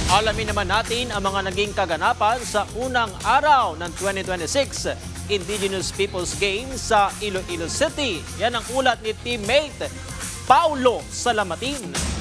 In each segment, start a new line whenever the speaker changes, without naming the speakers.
Alamin naman natin ang mga naging kaganapan sa unang araw ng 2026 Indigenous Peoples Games sa Iloilo City. Yan ang ulat ni teammate Paulo Salamatin.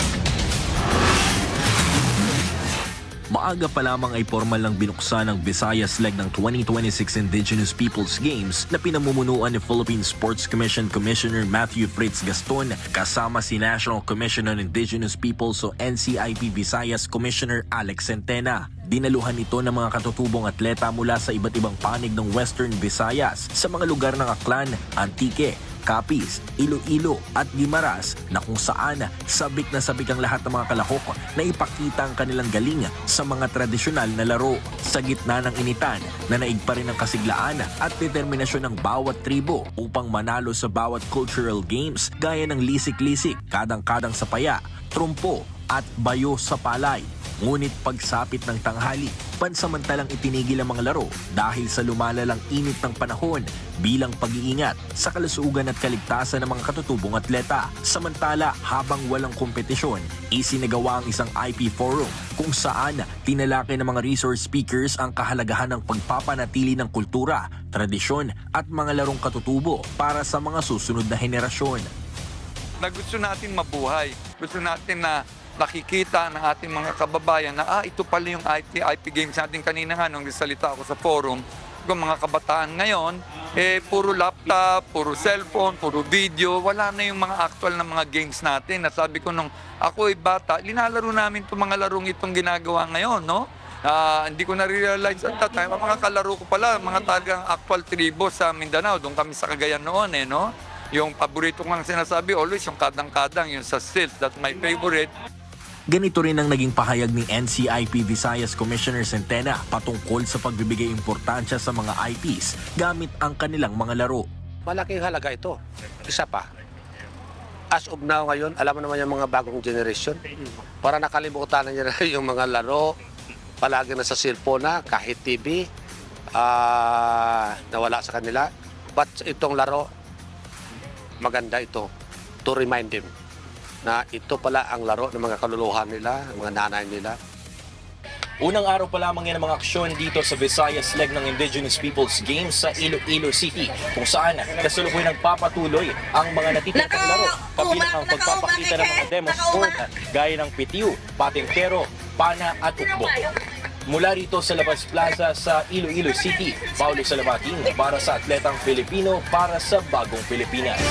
Maaga pa lamang ay formal lang binuksan ang Visayas leg ng 2026 Indigenous Peoples Games na pinamumunuan ni Philippine Sports Commission Commissioner Matthew Fritz Gaston kasama si National Commission on Indigenous Peoples o NCIP Visayas Commissioner Alex Centena. Dinaluhan ito ng mga katutubong atleta mula sa iba't ibang panig ng Western Visayas sa mga lugar ng Aklan, Antique, Capiz, Iloilo at Guimaras na kung saan sabik na sabik ang lahat ng mga kalahok na ipakita ang kanilang galing sa mga tradisyonal na laro. Sa gitna ng initan na naig pa rin ang kasiglaan at determinasyon ng bawat tribo upang manalo sa bawat cultural games gaya ng lisik-lisik, kadang-kadang sa paya, trumpo at bayo sa palay. Ngunit pagsapit ng tanghali, pansamantalang itinigil ang mga laro dahil sa lumalalang init ng panahon bilang pag-iingat sa kalusugan at kaligtasan ng mga katutubong atleta. Samantala, habang walang kompetisyon, isinagawa ang isang IP forum kung saan tinalaki ng mga resource speakers ang kahalagahan ng pagpapanatili ng kultura, tradisyon at mga larong katutubo para sa mga susunod na henerasyon.
Na gusto natin mabuhay, gusto natin na nakikita ng ating mga kababayan na ito pala yung IP games natin kanina nga nung nagsalita ako sa forum. Yung mga kabataan ngayon, puro laptop, puro cellphone, puro video, wala na yung mga actual na mga games natin. Nasabi ko nung ako ay bata, linalaro namin itong mga larong itong ginagawa ngayon, no? Hindi ko na-realize at that time, ang mga kalaro ko pala, mga talagang actual tribo sa Mindanao, doon kami sa Cagayan noon, no? Yung paborito kong sinasabi, always yung kadang-kadang, yung sa silt, that's my favorite.
Ganito rin ang naging pahayag ni NCIP Visayas Commissioner Centena patungkol sa pagbibigay importansya sa mga IPs gamit ang kanilang mga laro.
Malaking halaga ito. Isa pa, as of now ngayon, alam mo naman yung mga bagong generation, para nakalimutan na nila yung mga laro, palagi na sa cellphone na, kahit TV, nawala sa kanila. But itong laro, maganda ito to remind them na ito pala ang laro ng mga kaluluhan nila, ng mga nanay nila.
Unang araw pa lamang yan ang mga aksyon dito sa Visayas leg ng Indigenous Peoples Games sa Iloilo City, kung saan kasalukuyan nagpapatuloy ang mga natitirang laro, kabilang ang pagpapakita ng mga demo sport gaya ng pitiw, patintero, pana at ukbo. Mula rito sa Labas Plaza sa Iloilo City, Paulo Salamatin para sa Atletang Pilipino para sa Bagong Pilipinas.